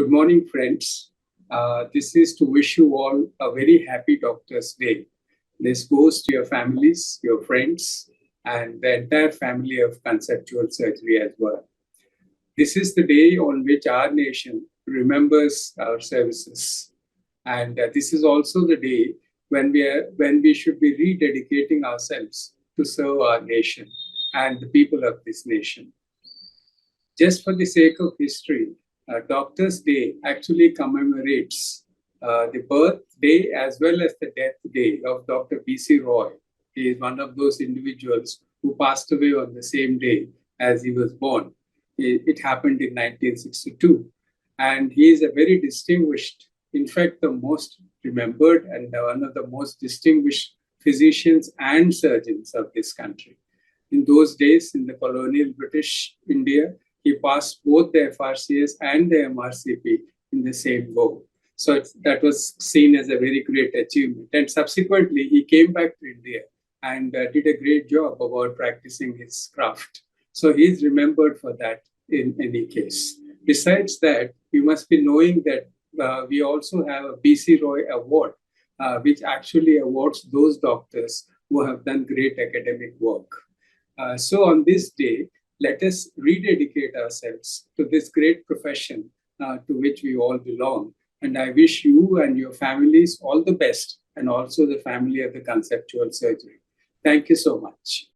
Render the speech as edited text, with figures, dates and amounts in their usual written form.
Good morning, friends. This is to wish you all a very happy Doctor's Day. This goes to your families, your friends, and the entire family of conceptual surgery as well. This is the day on which our nation remembers our services. And this is also the day when we should be rededicating ourselves to serve our nation and the people of this nation. Just for the sake of history, Doctor's Day actually commemorates the birthday as well as the death day of Dr. B.C. Roy. He is one of those individuals who passed away on the same day as he was born. It happened in 1962. And he is a very distinguished, in fact, the most remembered and one of the most distinguished physicians and surgeons of this country. In those days, in the colonial British India, he passed both the FRCS and the MRCP in the same go. So that was seen as a very great achievement. And subsequently, he came back to India and did a great job about practicing his craft. So he is remembered for that in any case. Besides that, you must be knowing that we also have a B.C. Roy Award, which actually awards those doctors who have done great academic work. So on this day, let us rededicate ourselves to this great profession to which we all belong. And I wish you and your families all the best, and also the family of the conceptual surgery. Thank you so much.